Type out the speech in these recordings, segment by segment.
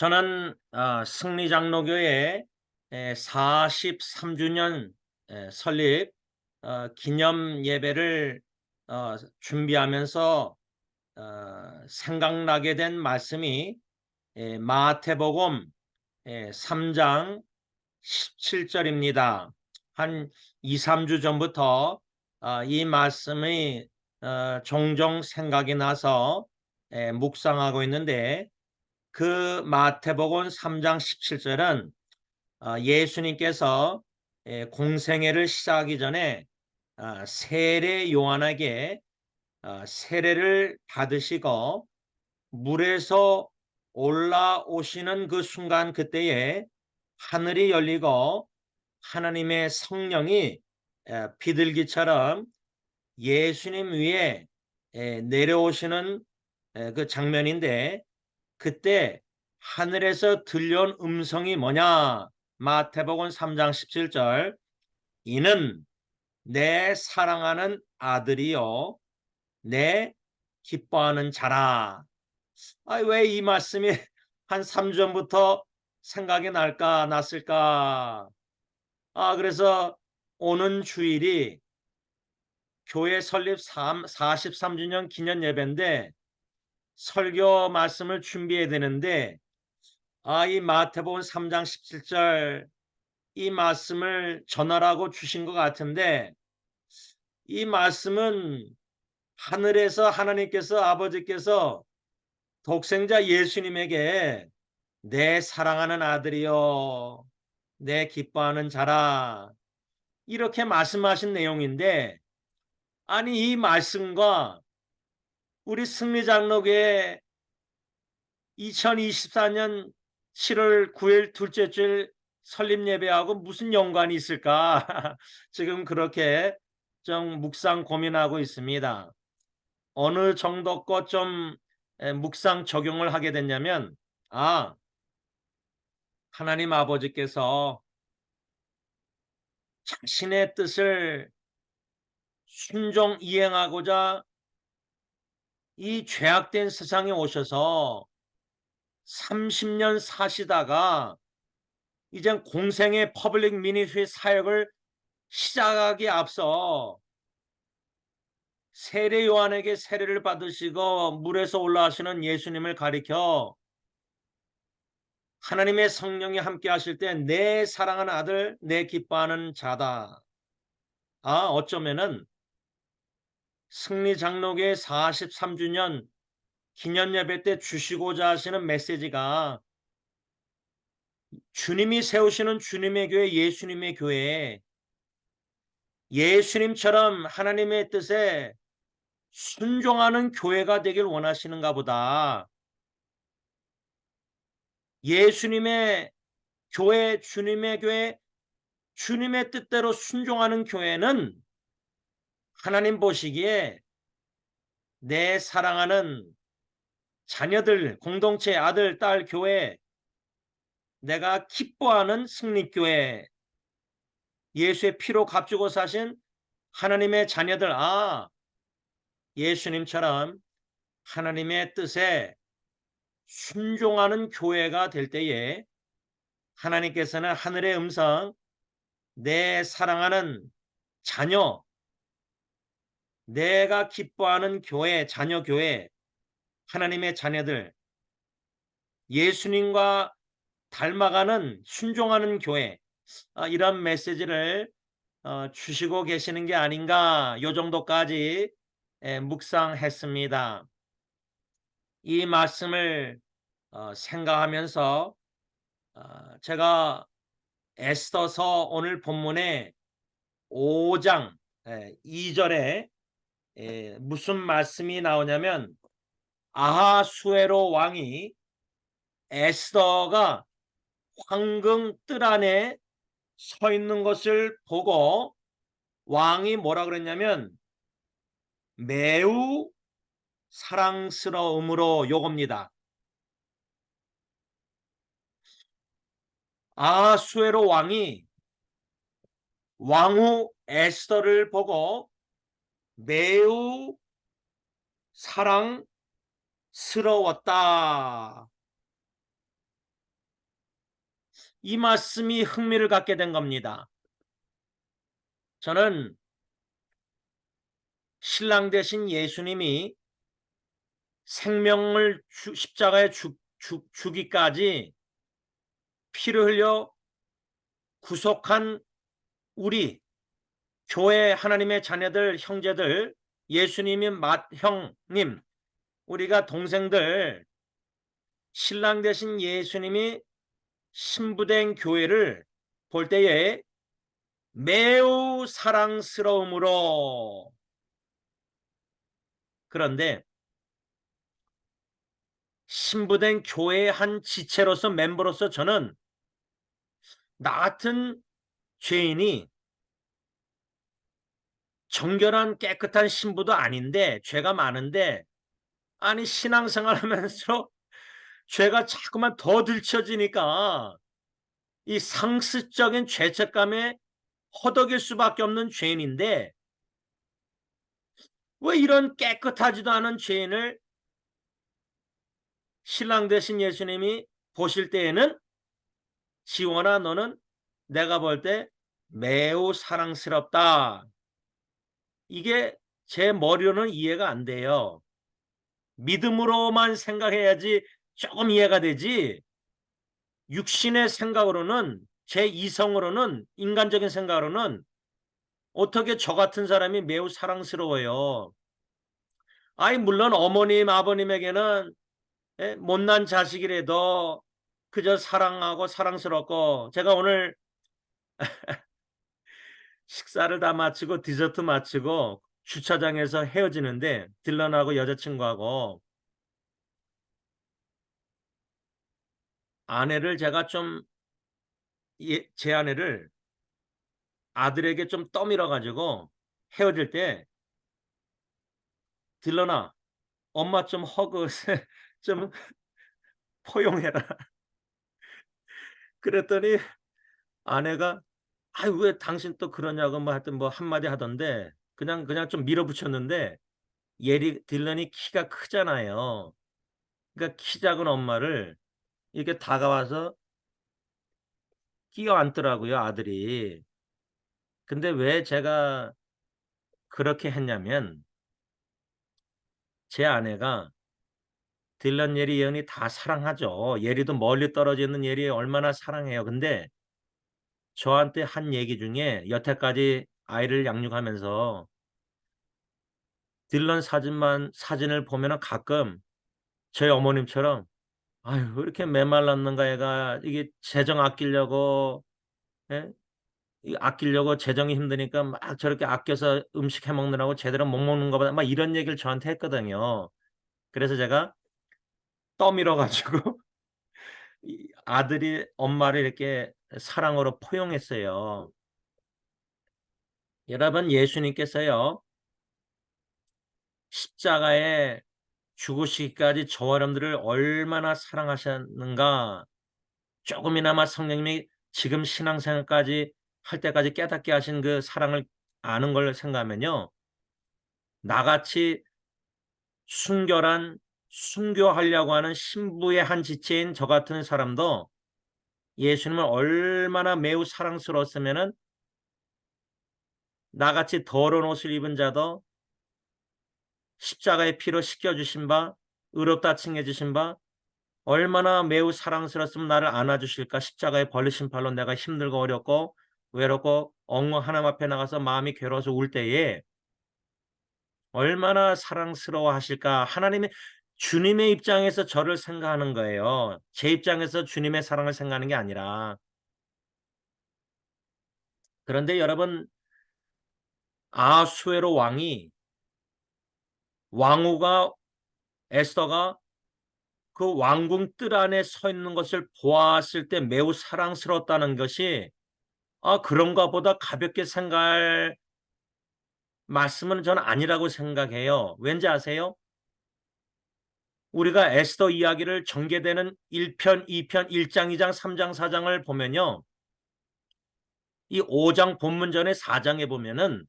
저는 승리장로교회 43주년 설립 기념 예배를 준비하면서 생각나게 된 말씀이 마태복음 3장 17절입니다. 한 2, 3주 전부터 이 말씀이 종종 생각이 나서 묵상하고 있는데, 그 마태복음 3장 17절은 예수님께서 공생애를 시작하기 전에 세례 요한에게 세례를 받으시고 물에서 올라오시는 그 순간, 그때에 하늘이 열리고 하나님의 성령이 비둘기처럼 예수님 위에 내려오시는 그 장면인데, 그때 하늘에서 들려온 음성이 뭐냐? 마태복음 3장 17절, 이는 내 사랑하는 아들이요 내 기뻐하는 자라. 왜 이 말씀이 한 3주 전부터 생각이 났을까? 그래서 오는 주일이 교회 설립 43주년 기념 예배인데, 설교 말씀을 준비해야 되는데, 이 마태복음 3장 17절 이 말씀을 전하라고 주신 것 같은데, 이 말씀은 하늘에서 하나님께서, 아버지께서 독생자 예수님에게 내 사랑하는 아들이요 내 기뻐하는 자라, 이렇게 말씀하신 내용인데, 아니 이 말씀과 우리 승리장로교회 2024년 7월 9일 둘째 주일 설립 예배하고 무슨 연관이 있을까? 지금 그렇게 좀 묵상 고민하고 있습니다. 어느 정도 좀 묵상 적용을 하게 됐냐면, 하나님 아버지께서 자신의 뜻을 순종 이행하고자 이 죄악된 세상에 오셔서 30년 사시다가 이젠 공생의 퍼블릭 미니스트리 사역을 시작하기에 앞서 세례 요한에게 세례를 받으시고 물에서 올라오시는 예수님을 가리켜 하나님의 성령이 함께 하실 때 내 사랑하는 아들, 내 기뻐하는 자다. 어쩌면은 승리장로교회 43주년 기념예배 때 주시고자 하시는 메시지가 주님이 세우시는 주님의 교회, 예수님의 교회, 예수님처럼 하나님의 뜻에 순종하는 교회가 되길 원하시는가 보다. 예수님의 교회, 주님의 교회, 주님의 뜻대로 순종하는 교회는 하나님 보시기에 내 사랑하는 자녀들, 공동체, 아들, 딸, 교회, 내가 기뻐하는 승리교회, 예수의 피로 값주고 사신 하나님의 자녀들, 예수님처럼 하나님의 뜻에 순종하는 교회가 될 때에 하나님께서는 하늘의 음성, 내 사랑하는 자녀, 내가 기뻐하는 교회, 자녀 교회, 하나님의 자녀들, 예수님과 닮아가는 순종하는 교회, 이런 메시지를 주시고 계시는 게 아닌가, 요 정도까지 묵상했습니다. 이 말씀을 생각하면서 제가 에스더서 오늘 본문의 5장 2절에 무슨 말씀이 나오냐면, 아하수에로 왕이 에스더가 황금 뜰 안에 서 있는 것을 보고 왕이 뭐라 그랬냐면 매우 사랑스러움으로 요겁니다. 아하수에로 왕이 왕후 에스더를 보고 매우 사랑스러웠다. 이 말씀이 흥미를 갖게 된 겁니다. 저는 신랑 되신 예수님이 생명을 십자가에 주기까지 피를 흘려 구속한 우리 교회 하나님의 자녀들, 형제들, 예수님이 맏형님, 우리가 동생들, 신랑 되신 예수님이 신부된 교회를 볼 때에 매우 사랑스러움으로, 그런데 신부된 교회의 한 지체로서, 멤버로서 저는 나 같은 죄인이 정결한 깨끗한 신부도 아닌데, 죄가 많은데, 아니 신앙생활 하면서 죄가 자꾸만 더 들춰지니까 이 상습적인 죄책감에 허덕일 수밖에 없는 죄인인데, 왜 이런 깨끗하지도 않은 죄인을 신랑 되신 예수님이 보실 때에는, 지원아 너는 내가 볼 때 매우 사랑스럽다. 이게 제 머리로는 이해가 안 돼요. 믿음으로만 생각해야지 조금 이해가 되지, 육신의 생각으로는, 제 이성으로는, 인간적인 생각으로는 어떻게 저 같은 사람이 매우 사랑스러워요. 아이 물론 어머님 아버님에게는 못난 자식이라도 그저 사랑하고 사랑스럽고, 제가 오늘 식사를 다 마치고 디저트 마치고 주차장에서 헤어지는데, 딜런하고 여자친구하고, 아내를 제가 좀, 제 아내를 아들에게 좀 떠밀어 가지고 헤어질 때, 딜런아 엄마 좀 허그 좀 포용해라. 그랬더니 아내가 아이 왜 당신 또 그러냐고 뭐 하여튼 뭐 한마디 하던데, 그냥 좀 밀어붙였는데, 딜런이 키가 크잖아요. 그러니까 키 작은 엄마를 이렇게 다가와서 끼어 앉더라고요, 아들이. 근데 왜 제가 그렇게 했냐면, 제 아내가 딜런, 예리, 예언이 다 사랑하죠. 예리도 멀리 떨어져 있는 예리 얼마나 사랑해요. 근데 저한테 한 얘기 중에, 여태까지 아이를 양육하면서 딜런 사진을 보면은 가끔 저희 어머님처럼 아유 왜 이렇게 메말랐는가 애가, 이게 재정 아끼려고, 예? 이 아끼려고 재정이 힘드니까 막 저렇게 아껴서 음식 해 먹느라고 제대로 못 먹는가 보다, 막 이런 얘기를 저한테 했거든요. 그래서 제가 떠밀어 가지고 이 아들이 엄마를 이렇게 사랑으로 포용했어요. 여러분, 예수님께서요 십자가에 죽으시기까지 저와 여러분들을 얼마나 사랑하셨는가, 조금이나마 성령님이 지금 신앙생활까지 할 때까지 깨닫게 하신 그 사랑을 아는 걸 생각하면요, 나같이 순교하려고 하는 신부의 한 지체인 저 같은 사람도 예수님을 얼마나 매우 사랑스러웠으면은, 나같이 더러운 옷을 입은 자도 십자가의 피로 씻겨주신 바, 의롭다 칭해 주신 바, 얼마나 매우 사랑스러웠으면 나를 안아주실까. 십자가에 벌리신 팔로 내가 힘들고 어렵고 외롭고 엉엉 하나님 앞에 나가서 마음이 괴로워서 울 때에 얼마나 사랑스러워 하실까. 하나님의, 주님의 입장에서 저를 생각하는 거예요. 제 입장에서 주님의 사랑을 생각하는 게 아니라. 그런데 여러분, 아수에로 왕후가, 에스더가 그 왕궁 뜰 안에 서 있는 것을 보았을 때 매우 사랑스러웠다는 것이, 그런가 보다 가볍게 생각할 말씀은 저는 아니라고 생각해요. 왠지 아세요? 우리가 에스더 이야기를 전개되는 1편, 2편, 1장, 2장, 3장, 4장을 보면요, 이 5장 본문 전에 4장에 보면은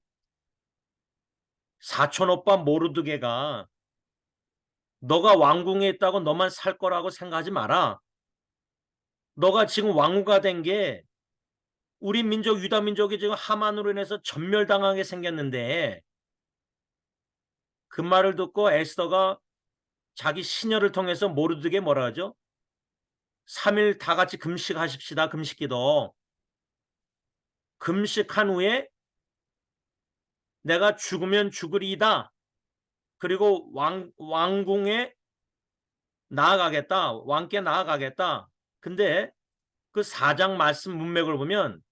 사촌 오빠 모르드게가 너가 왕궁에 있다고 너만 살 거라고 생각하지 마라. 너가 지금 왕후가 된 게 우리 민족 유다 민족이 지금 하만으로 인해서 전멸당하게 생겼는데 그 말을 듣고 에스더가 자기 시녀를 통해서 모르드게 뭐라 하죠? 3일 다 같이 금식하십시다. 금식기도. 금식한 후에 내가 죽으면 죽으리이다. 그리고 왕궁에 나아가겠다. 왕께 나아가겠다. 근데 그 4장 말씀 문맥을 보면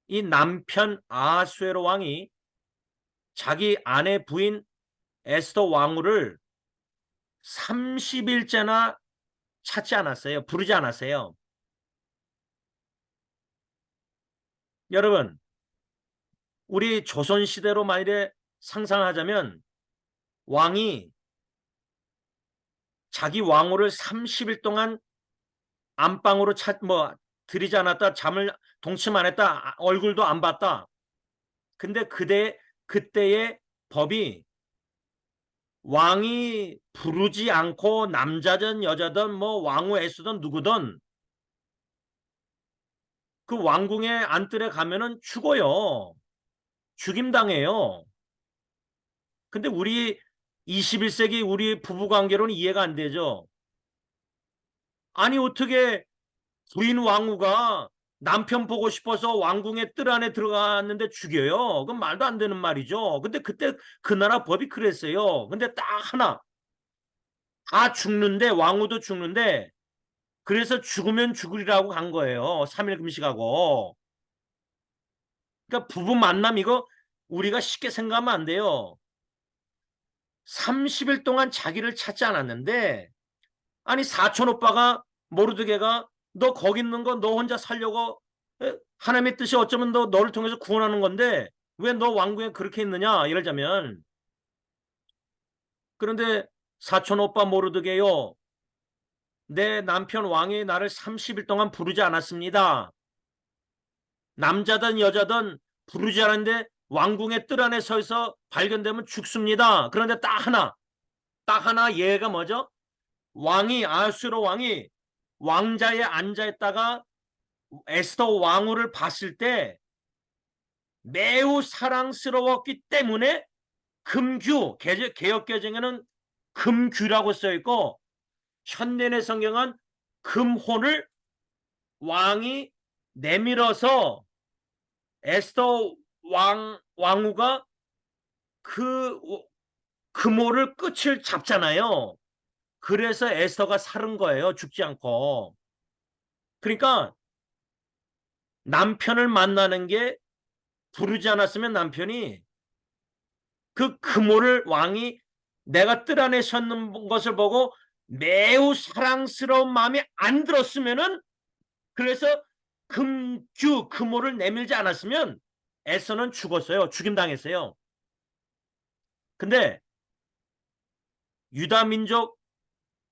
이 남편 아하수에로 왕이 자기 아내 부인 에스더 왕후를 30일째나 찾지 않았어요. 부르지 않았어요. 여러분, 우리 조선시대로 만일에 상상하자면 왕이 자기 왕후를 30일 동안 안방으로 들이지 않았다. 잠을 동침 안 했다. 얼굴도 안 봤다. 근데 그때의 법이 왕이 부르지 않고 남자든 여자든 뭐 왕후 애수든 누구든 그 왕궁의 안뜰에 가면은 죽어요. 죽임당해요. 근데 우리 21세기 우리 부부관계로는 이해가 안 되죠. 아니 어떻게 부인 왕후가 남편 보고 싶어서 왕궁의 뜰 안에 들어갔는데 죽여요. 그건 말도 안 되는 말이죠. 근데 그때 그 나라 법이 그랬어요. 근데 딱 하나 다 죽는데 왕후도 죽는데 그래서 죽으면 죽으리라고 간 거예요. 3일 금식하고. 그러니까 부부 만남 이거 우리가 쉽게 생각하면 안 돼요. 30일 동안 자기를 찾지 않았는데 아니 사촌 오빠가 모르드게가 너 거기 있는 거 너 혼자 살려고 하나님의 뜻이 어쩌면 너를 통해서 구원하는 건데 왜 너 왕궁에 그렇게 있느냐 이러자면 그런데 사촌 오빠 모르드게요. 내 남편 왕이 나를 30일 동안 부르지 않았습니다. 남자든 여자든 부르지 않았는데 왕궁의 뜰 안에 서서 발견되면 죽습니다. 그런데 딱 하나 예가 뭐죠? 왕이 아수르 왕이 왕자에 앉아있다가 에스더 왕후를 봤을 때 매우 사랑스러웠기 때문에 금규, 개역개정에는 금규라고 써있고 현대의 성경은 금혼을 왕이 내밀어서 에스더 왕후가 그 금호를 끝을 잡잖아요. 그래서 에스더가 살은 거예요. 죽지 않고. 그러니까 남편을 만나는 게 부르지 않았으면 남편이 그 금호를 왕이 내가 뜰 안에 섰는 것을 보고 매우 사랑스러운 마음이 안 들었으면은 그래서 금호를 내밀지 않았으면 에서는 죽었어요. 죽임당했어요. 근데 유다 민족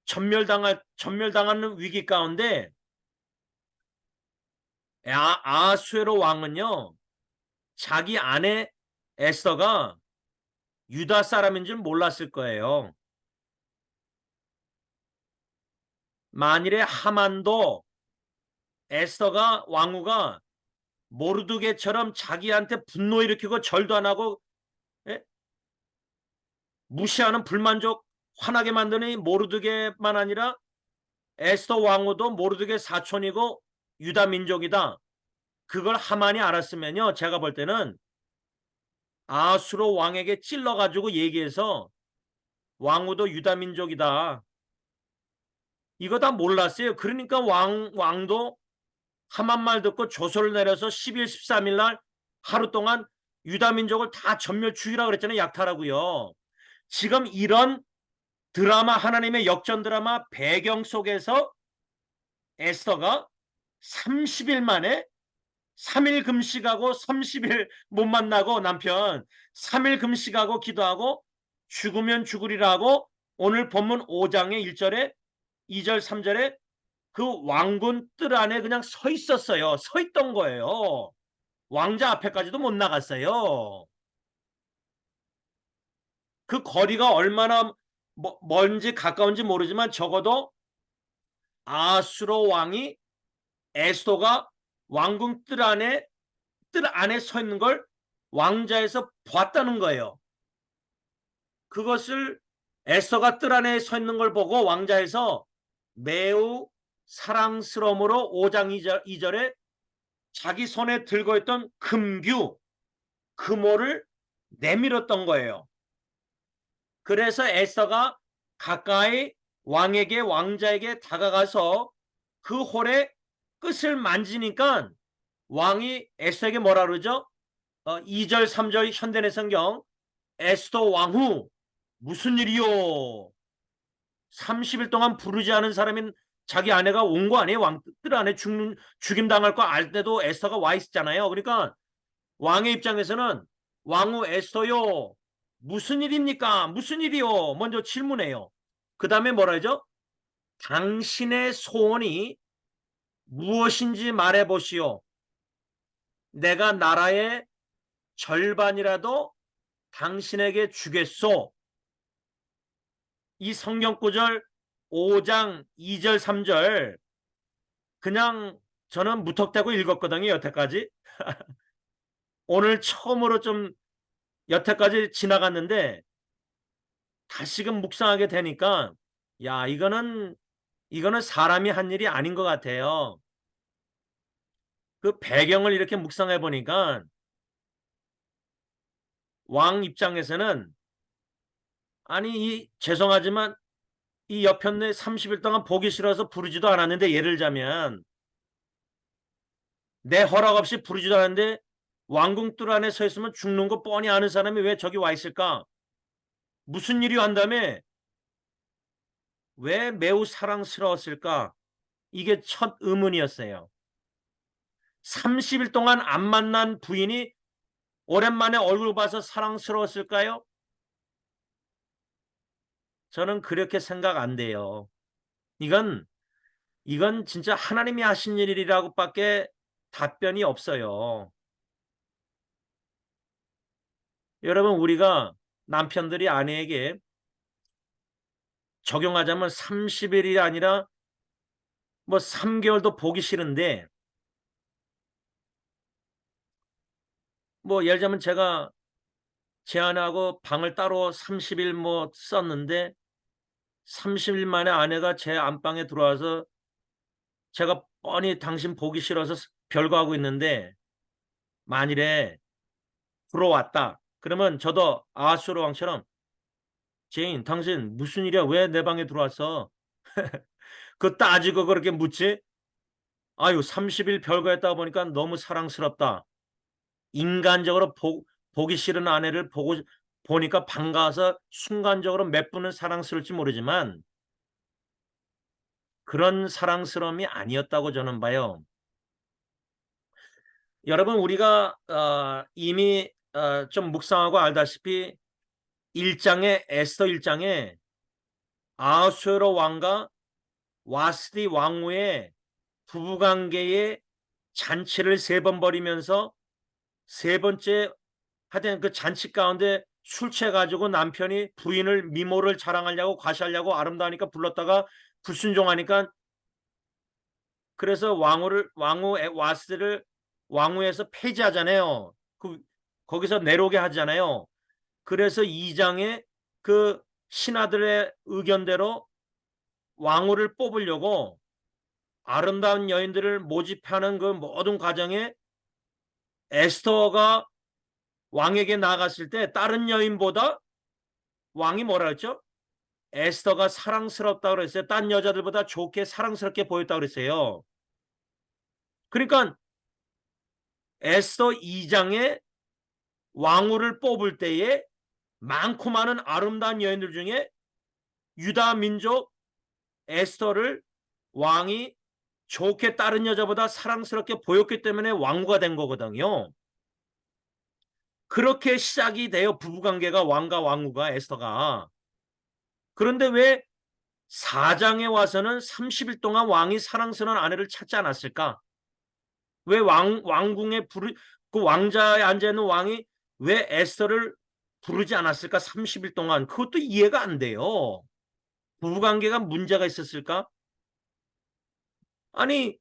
전멸당하는 위기 가운데 아수에로 왕은요 자기 아내 에스더가 유다 사람인 줄 몰랐을 거예요. 만일에 하만도 에스더가 왕후가 모르드게처럼 자기한테 분노 일으키고 절도 안 하고 무시하는 불만족 화나게 만드는 모르드게만 아니라 에스더 왕후도 모르드게 사촌이고 유다 민족이다. 그걸 하만이 알았으면요. 제가 볼 때는 아수로 왕에게 찔러가지고 얘기해서 왕후도 유다 민족이다. 이거 다 몰랐어요. 그러니까 왕도 하만 말 듣고 조서를 내려서 10일, 13일 날 하루 동안 유다 민족을 다 전멸 죽이라고 그랬잖아요. 약탈하고요. 지금 이런 드라마 하나님의 역전 드라마 배경 속에서 에스더가 30일 만에 3일 금식하고 30일 못 만나고 남편 3일 금식하고 기도하고 죽으면 죽으리라고 오늘 본문 5장의 1절에 2절 3절에 그 왕군 뜰 안에 그냥 서 있었어요. 서 있던 거예요. 왕자 앞에까지도 못 나갔어요. 그 거리가 얼마나 먼지 가까운지 모르지만 적어도 아수르 왕이 에스더가 왕궁 뜰 안에 서 있는 걸 왕자에서 봤다는 거예요. 그것을 에스더가 뜰 안에 서 있는 걸 보고 왕자에서 매우 사랑스러움으로 5장 2절에 자기 손에 들고 있던 금모를 내밀었던 거예요. 그래서 에스더가 가까이 왕자에게 다가가서 그 홀의 끝을 만지니까 왕이 에스더에게 뭐라 그러죠? 2절 3절 현대내 성경, 에스더 왕후 무슨 일이요? 30일 동안 부르지 않은 사람인 자기 아내가 온 거 아니에요? 왕들 안에 죽임당할 거 알 때도 에스더가 와 있잖아요. 그러니까 왕의 입장에서는 왕후 에스더요, 무슨 일입니까? 무슨 일이요? 먼저 질문해요. 그 다음에 뭐라 하죠? 당신의 소원이 무엇인지 말해보시오. 내가 나라의 절반이라도 당신에게 주겠소. 이 성경구절 5장 2절 3절 그냥 저는 무턱대고 읽었거든요. 여태까지. 오늘 처음으로 좀 여태까지 지나갔는데 다시금 묵상하게 되니까 야, 이거는 사람이 한 일이 아닌 것 같아요. 그 배경을 이렇게 묵상해 보니까 왕 입장에서는 아니 죄송하지만 이 여편네 30일 동안 보기 싫어서 부르지도 않았는데, 예를 들자면 내 허락 없이 부르지도 않았는데 왕궁 뜰 안에 서 있으면 죽는 거 뻔히 아는 사람이 왜 저기 와 있을까? 무슨 일이 한 다음에 왜 매우 사랑스러웠을까? 이게 첫 의문이었어요. 30일 동안 안 만난 부인이 오랜만에 얼굴 봐서 사랑스러웠을까요? 저는 그렇게 생각 안 돼요. 이건 진짜 하나님이 하신 일이라고밖에 답변이 없어요. 여러분, 우리가 남편들이 아내에게 적용하자면 30일이 아니라 뭐 3개월도 보기 싫은데, 뭐 예를 들자면 제가 제 아내하고 방을 따로 30일 뭐 썼는데 30일 만에 아내가 제 안방에 들어와서 제가 뻔히 당신 보기 싫어서 별거하고 있는데 만일에 들어왔다. 그러면 저도 아하수르 왕처럼 제인, 당신 무슨 일이야? 왜 내 방에 들어왔어? 그 따지고 그렇게 묻지? 아유, 30일 별거했다 보니까 너무 사랑스럽다. 인간적으로 보기 싫은 아내를 보니까 반가워서 순간적으로 몇 분은 사랑스러울지 모르지만 그런 사랑스러움이 아니었다고 저는 봐요. 여러분, 우리가 이미 좀 묵상하고 알다시피 에스더 1장에 아하수에로 왕과 와스디 왕후의 부부관계의 잔치를 3번 벌이면서 세 번째 하여튼 그 잔치 가운데 술 취해가지고 남편이 부인을 미모를 자랑하려고 과시하려고 아름다우니까 불렀다가 불순종하니까, 그래서 와스를 왕후에서 폐지하잖아요. 거기서 내려오게 하잖아요. 그래서 2장에 그 신하들의 의견대로 왕후를 뽑으려고 아름다운 여인들을 모집하는 그 모든 과정에 에스더가 왕에게 나갔을 때 다른 여인보다 왕이 뭐라 했죠? 에스더가 사랑스럽다고 그랬어요. 딴 여자들보다 좋게 사랑스럽게 보였다고 그랬어요. 그러니까 에스더 2장에 왕후를 뽑을 때에 많고 많은 아름다운 여인들 중에 유다 민족 에스더를 왕이 좋게 다른 여자보다 사랑스럽게 보였기 때문에 왕후가 된 거거든요. 그렇게 시작이 돼요. 부부관계가 왕과 왕후가, 에스더가. 그런데 왜 4장에 와서는 30일 동안 왕이 사랑스러운 아내를 찾지 않았을까? 왜 왕궁에 그 왕자에 앉아있는 왕이 왜 에스더를 부르지 않았을까? 30일 동안. 그것도 이해가 안 돼요. 부부관계가 문제가 있었을까? 아니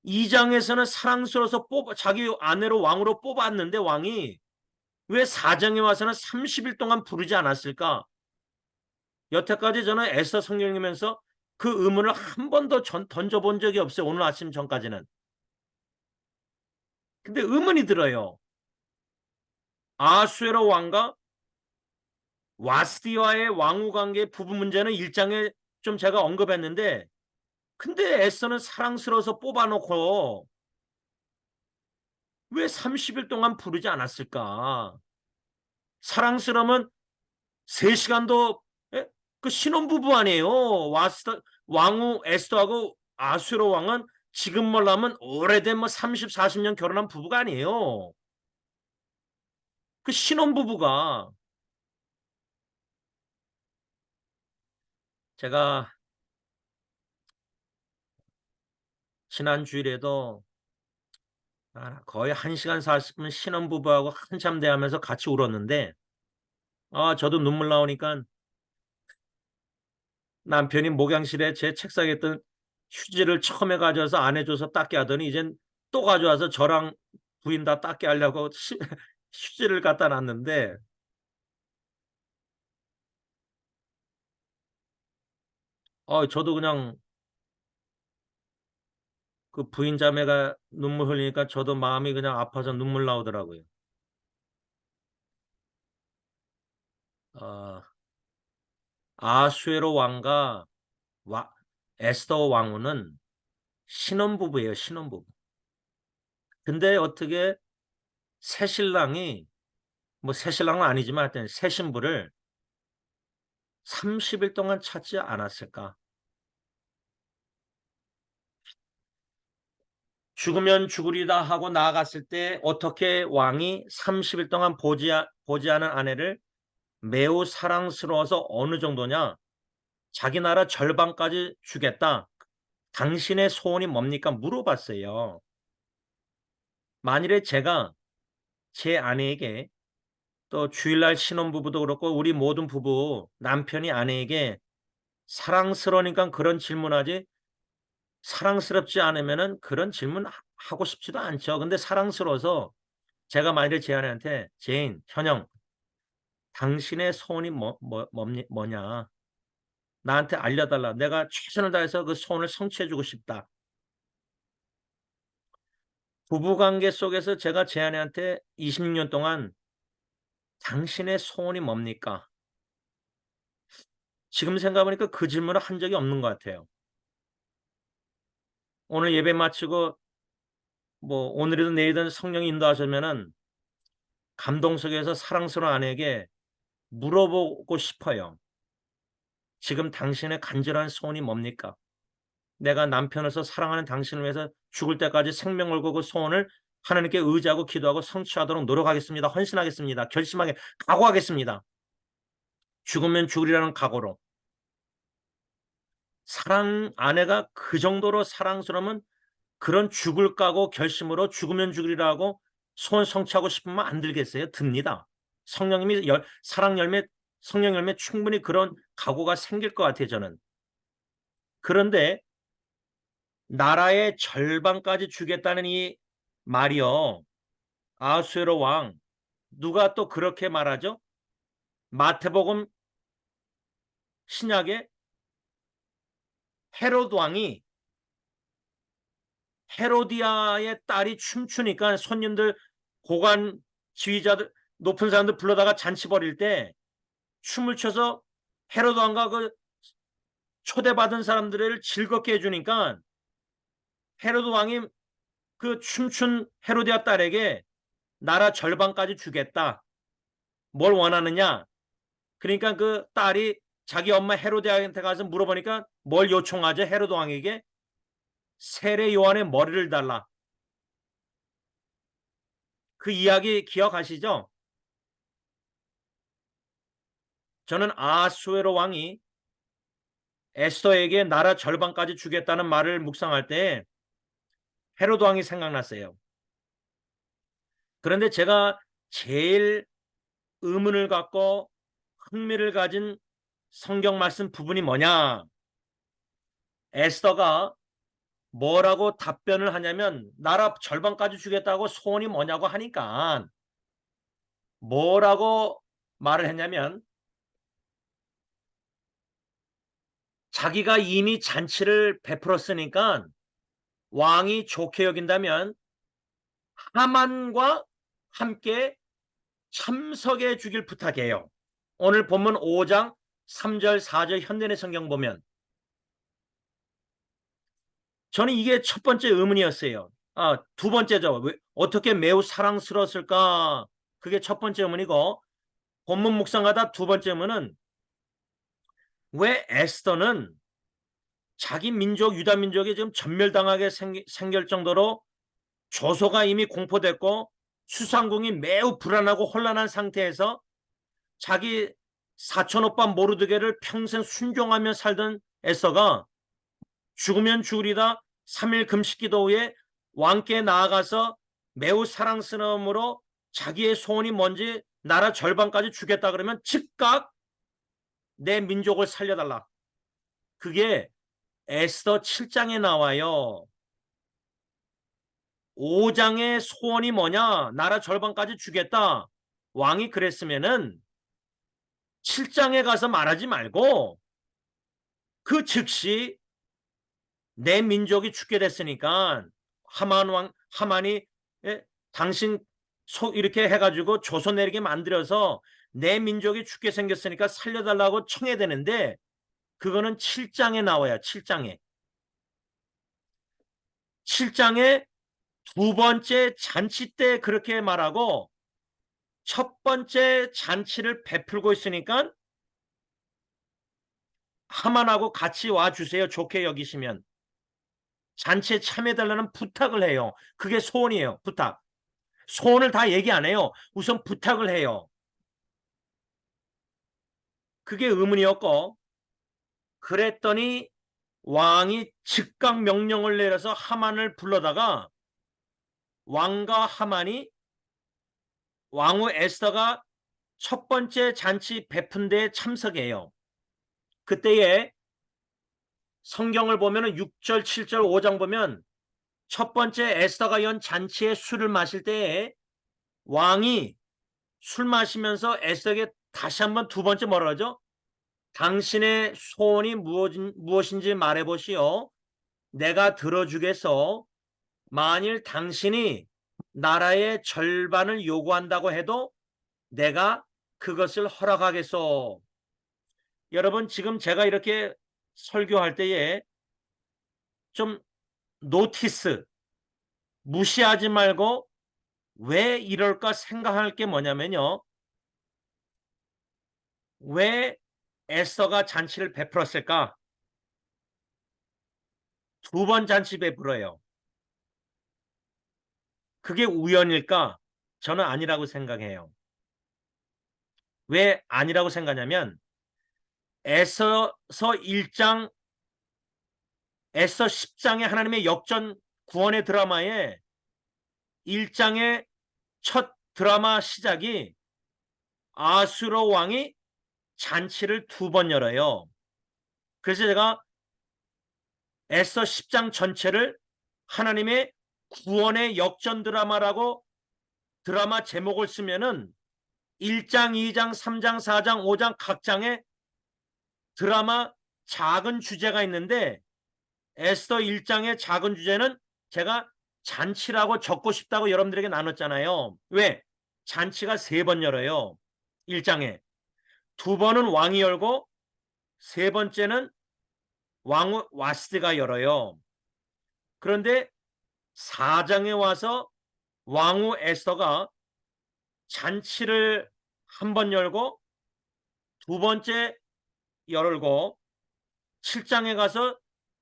2장에서는 사랑스러워서 자기 아내로 왕으로 뽑았는데 왕이 왜 4장에 와서는 30일 동안 부르지 않았을까? 여태까지 저는 에스더 성경 읽으면서 그 의문을 한 번도 던져본 적이 없어요. 오늘 아침 전까지는. 근데 의문이 들어요. 아수에로 왕과 와스디와의 왕후 관계 부부 문제는 1장에 좀 제가 언급했는데 근데 에스더는 사랑스러워서 뽑아놓고 왜 30일 동안 부르지 않았을까? 사랑스러우면 3시간도 그 신혼부부 아니에요. 왕후 에스더하고 아수에로 왕은 지금 몰라면 오래된 뭐 30, 40년 결혼한 부부가 아니에요. 그 신혼부부가 제가 지난 주일에도 거의 1시간 40분 신혼부부하고 한참 대하면서 같이 울었는데 저도 눈물 나오니까 남편이 목욕실에 제 책상에 있던 휴지를 처음에 가져와서 안 해줘서 닦게 하더니 이젠 또 가져와서 저랑 부인 다 닦게 하려고 휴지를 갖다 놨는데 저도 그냥 그 부인 자매가 눈물 흘리니까 저도 마음이 그냥 아파서 눈물 나오더라고요. 어, 아수에로 왕과 에스더 왕후는 신혼부부예요, 신혼부부. 근데 어떻게 새신랑이 뭐 새신랑은 아니지만 하여튼 새신부를 30일 동안 찾지 않았을까? 죽으면 죽으리다 하고 나아갔을 때 어떻게 왕이 30일 동안 보지 않은 아내를 매우 사랑스러워서 어느 정도냐? 자기 나라 절반까지 주겠다. 당신의 소원이 뭡니까? 물어봤어요. 만일에 제가 제 아내에게 또 주일날 신혼부부도 그렇고 우리 모든 부부 남편이 아내에게 사랑스러우니까 그런 질문하지 사랑스럽지 않으면은 그런 질문 하고 싶지도 않죠. 근데 사랑스러워서 제가 만일에 제 아내한테 제인, 현영, 당신의 소원이 뭐냐? 나한테 알려달라. 내가 최선을 다해서 그 소원을 성취해주고 싶다. 부부관계 속에서 제가 제 아내한테 26년 동안 당신의 소원이 뭡니까? 지금 생각해보니까 그 질문을 한 적이 없는 것 같아요. 오늘 예배 마치고 뭐 오늘이든 내일이든 성령이 인도하시면은 감동 속에서 사랑스러운 아내에게 물어보고 싶어요. 지금 당신의 간절한 소원이 뭡니까? 내가 남편으로서 사랑하는 당신을 위해서 죽을 때까지 생명을 걸고 소원을 하나님께 의지하고 기도하고 성취하도록 노력하겠습니다. 헌신하겠습니다. 결심하게 각오하겠습니다. 죽으면 죽으리라는 각오로. 아내가 그 정도로 사랑스러우면 그런 죽을 각오 결심으로 죽으면 죽으리라고 소원 성취하고 싶으면 안 들겠어요? 듭니다. 성령님이 성령 열매 충분히 그런 각오가 생길 것 같아요, 저는. 그런데 나라의 절반까지 주겠다는 이 말이요. 아수에로 왕 누가 또 그렇게 말하죠? 마태복음 신약에 헤롯 왕이 헤로디아의 딸이 춤추니까 손님들 고관 지휘자들 높은 사람들 불러다가 잔치 벌일 때 춤을 춰서 헤롯 왕과 그 초대받은 사람들을 즐겁게 해주니까 헤롯 왕이 그 춤춘 헤로디아 딸에게 나라 절반까지 주겠다. 뭘 원하느냐? 그러니까 그 딸이 자기 엄마 헤로디아한테 가서 물어보니까 뭘 요청하죠? 헤로드 왕에게 세례 요한의 머리를 달라. 그 이야기 기억하시죠? 저는 아수에로 왕이 에스더에게 나라 절반까지 주겠다는 말을 묵상할 때 헤로드 왕이 생각났어요. 그런데 제가 제일 의문을 갖고 흥미를 가진 성경 말씀 부분이 뭐냐? 에스더가 뭐라고 답변을 하냐면 나라 절반까지 주겠다고 소원이 뭐냐고 하니까 뭐라고 말을 했냐면 자기가 이미 잔치를 베풀었으니까 왕이 좋게 여긴다면 하만과 함께 참석해 주길 부탁해요. 오늘 본문 5장 3절 4절 현대의 성경 보면 저는 이게 첫 번째 의문이었어요. 두 번째죠. 어떻게 매우 사랑스러웠을까? 그게 첫 번째 의문이고 본문 묵상하다 두 번째 의문은 왜 에스더는 자기 민족 유다 민족이 지금 전멸당하게 생길 정도로 조소가 이미 공포됐고 수상궁이 매우 불안하고 혼란한 상태에서 자기 사촌 오빠 모르드게를 평생 순종하며 살던 에서가 죽으면 죽으리다 3일 금식기도 후에 왕께 나아가서 매우 사랑스러움으로 자기의 소원이 뭔지 나라 절반까지 주겠다 그러면 즉각 내 민족을 살려달라. 그게 에스더 7장에 나와요. 5장의 소원이 뭐냐? 나라 절반까지 주겠다. 왕이 그랬으면은 7장에 가서 말하지 말고 그 즉시 내 민족이 죽게 됐으니까 하만이 당신 이렇게 해가지고 조선 내리게 만들어서 내 민족이 죽게 생겼으니까 살려달라고 청해야 되는데 그거는 7장에 나와요. 7장에 두 번째 잔치 때 그렇게 말하고 첫 번째 잔치를 베풀고 있으니까 하만하고 같이 와주세요. 좋게 여기시면 잔치에 참여해달라는 부탁을 해요. 그게 소원이에요. 부탁. 소원을 다 얘기 안 해요. 우선 부탁을 해요. 그게 의문이었고 그랬더니 왕이 즉각 명령을 내려서 하만을 불러다가 왕과 하만이 왕후 에스더가 첫 번째 잔치 베푼 데에 참석해요. 그때에 성경을 보면 6절, 7절, 5장 보면 첫 번째 에스더가 연 잔치에 술을 마실 때에 왕이 술 마시면서 에스더에게 다시 한번 두 번째 뭐라 하죠? 당신의 소원이 무엇인지 말해보시오. 내가 들어주겠소. 만일 당신이 나라의 절반을 요구한다고 해도 내가 그것을 허락하겠소. 여러분 지금 제가 이렇게 설교할 때에 좀 노티스 무시하지 말고 왜 이럴까 생각할 게 뭐냐면요. 왜 에스더가 잔치를 베풀었을까? 두 번 잔치 베풀어요. 그게 우연일까? 저는 아니라고 생각해요. 왜 아니라고 생각하냐면 에서서 1장, 에서 10장의 하나님의 역전 구원의 드라마에 1장의 첫 드라마 시작이 아수르 왕이 잔치를 두 번 열어요. 그래서 제가 에서 10장 전체를 하나님의 구원의 역전 드라마라고 드라마 제목을 쓰면은 1장, 2장, 3장, 4장, 5장 각 장에 드라마 작은 주제가 있는데 에스더 1장의 작은 주제는 제가 잔치라고 적고 싶다고 여러분들에게 나눴잖아요. 왜? 잔치가 세 번 열어요. 1장에. 두 번은 왕이 열고 세 번째는 왕후 와스드가 열어요. 그런데 4장에 와서 왕후 에스더가 잔치를 한 번 열고 두 번째 열고 7장에 가서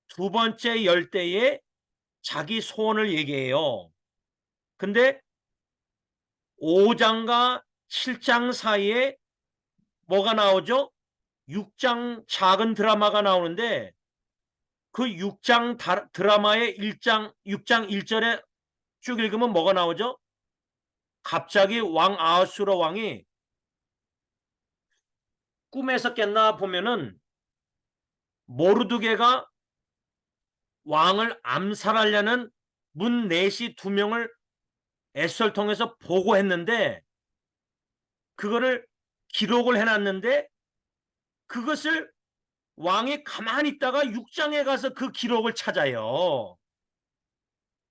두 번째 열 때에 자기 소원을 얘기해요. 근데 5장과 7장 사이에 뭐가 나오죠? 6장 작은 드라마가 나오는데 그 6장 드라마의 6장 1절에 쭉 읽으면 뭐가 나오죠? 갑자기 왕 아하수르 왕이 꿈에서 깼나 보면은 모르드게가 왕을 암살하려는 문내시 2명을 에스더를 통해서 보고했는데 그거를 기록을 해놨는데 그것을 왕이 가만히 있다가 6장에 가서 그 기록을 찾아요.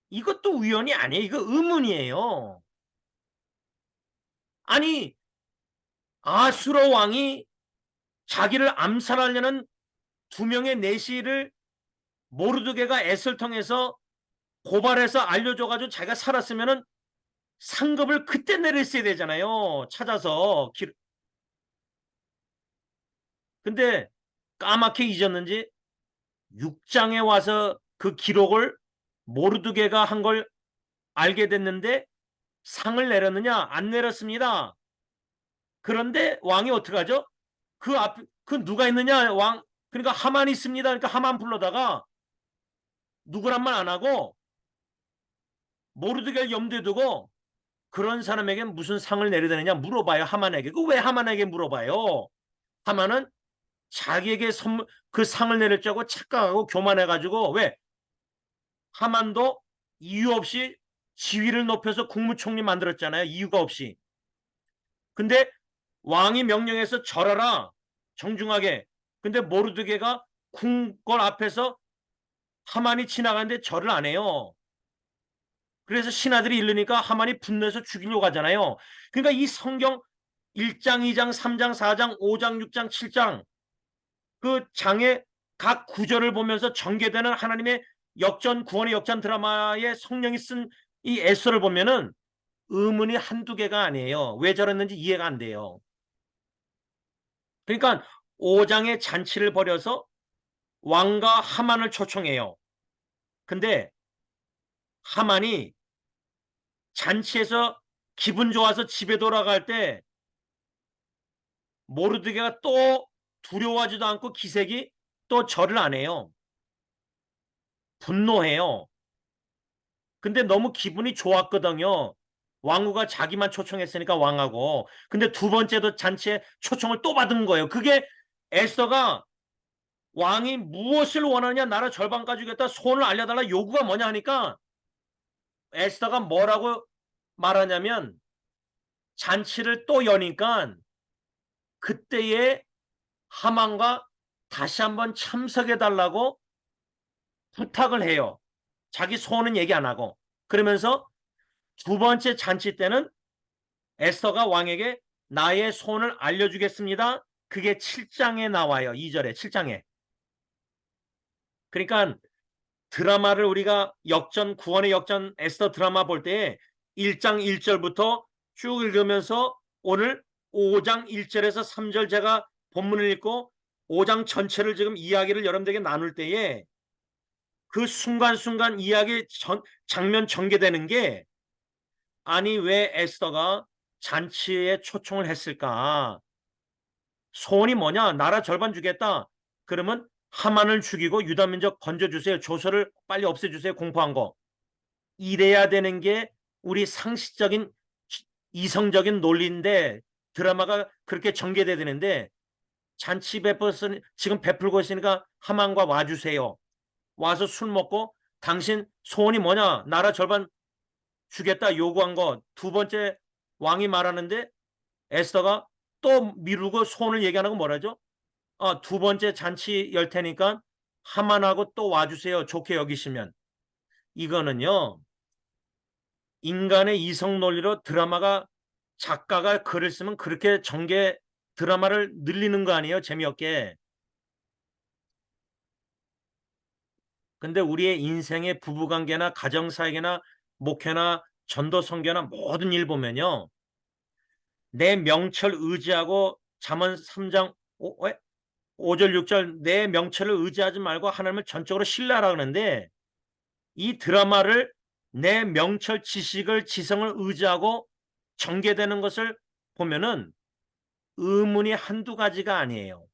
이것도 우연이 아니에요. 이거 의문이에요. 아니 아수르 왕이 자기를 암살하려는 2명의 내시를 모르드게가 에스더를 통해서 고발해서 알려줘가지고 자기가 살았으면은 상급을 그때 내렸어야 되잖아요. 찾아서. 근데 까맣게 잊었는지 6장에 와서 그 기록을 모르드게가 한 걸 알게 됐는데 상을 내렸느냐? 안 내렸습니다. 그런데 왕이 어떡하죠? 그 누가 있느냐? 그러니까 하만이 있습니다. 그러니까 하만 불러다가 누구란 말 안 하고 모르드게를 염두에 두고 그런 사람에게 무슨 상을 내려야 되느냐 물어봐요. 하만에게. 왜 하만에게 물어봐요? 하만은 자기에게 선물, 그 상을 내릴 줄 알고 착각하고 교만해가지고 왜? 하만도 이유 없이 지위를 높여서 국무총리 만들었잖아요. 이유가 없이. 근데 왕이 명령해서 절하라. 정중하게. 근데 모르드게가 궁궐 앞에서 하만이 지나가는데 절을 안 해요. 그래서 신하들이 이르니까 하만이 분노해서 죽이려고 하잖아요. 그러니까 이 성경 1장, 2장, 3장, 4장, 5장, 6장, 7장 그 장의 각 구절을 보면서 전개되는 하나님의 역전 구원의 역전 드라마의 성령이 쓴 이 에스더를 보면은 의문이 한두 개가 아니에요. 왜 저랬는지 이해가 안 돼요. 그러니까 5장의 잔치를 벌여서 왕과 하만을 초청해요. 근데 하만이 잔치에서 기분 좋아서 집에 돌아갈 때 모르드게가 또 두려워하지도 않고 기색이 또 절을 안 해요. 분노해요. 근데 너무 기분이 좋았거든요. 왕후가 자기만 초청했으니까 왕하고. 근데 두 번째도 잔치에 초청을 또 받은 거예요. 그게 에스더가 왕이 무엇을 원하냐 나라 절반까지 주겠다 손을 알려달라 요구가 뭐냐 하니까 에스더가 뭐라고 말하냐면 잔치를 또 여니까 그때의 하만과 다시 한번 참석해달라고 부탁을 해요. 자기 소원은 얘기 안 하고. 그러면서 두 번째 잔치 때는 에스더가 왕에게 나의 소원을 알려주겠습니다. 그게 7장에 나와요. 2절에 7장에. 그러니까 드라마를 우리가 역전 구원의 역전 에스더 드라마 볼 때 1장 1절부터 쭉 읽으면서 오늘 5장 1절에서 3절 제가 본문을 읽고 5장 전체를 지금 이야기를 여러분들에게 나눌 때에 그 순간순간 이야기 장면 전개되는 게 아니 왜 에스더가 잔치에 초청을 했을까? 소원이 뭐냐? 나라 절반 주겠다. 그러면 하만을 죽이고 유다민족 건져주세요. 조서를 빨리 없애주세요. 공포한 거. 이래야 되는 게 우리 상식적인 이성적인 논리인데 드라마가 그렇게 전개돼야 되는데 잔치 지금 베풀고 있으니까 하만과 와주세요. 와서 술 먹고 당신 소원이 뭐냐? 나라 절반 주겠다 요구한 거. 두 번째 왕이 말하는데 에스더가 또 미루고 소원을 얘기하는 건 뭐라죠? 두 번째 잔치 열 테니까 하만하고 또 와주세요. 좋게 여기시면. 이거는요. 인간의 이성 논리로 드라마가 작가가 글을 쓰면 그렇게 전개 드라마를 늘리는 거 아니에요. 재미없게. 근데 우리의 인생의 부부관계나 가정사역이나 목회나 전도 선교나 모든 일 보면요. 내 명철 의지하고 잠언 3장 5절 6절 내 명철을 의지하지 말고 하나님을 전적으로 신뢰하라 그러는데 이 드라마를 내 명철 지식을 지성을 의지하고 전개되는 것을 보면은 의문이 한두 가지가 아니에요.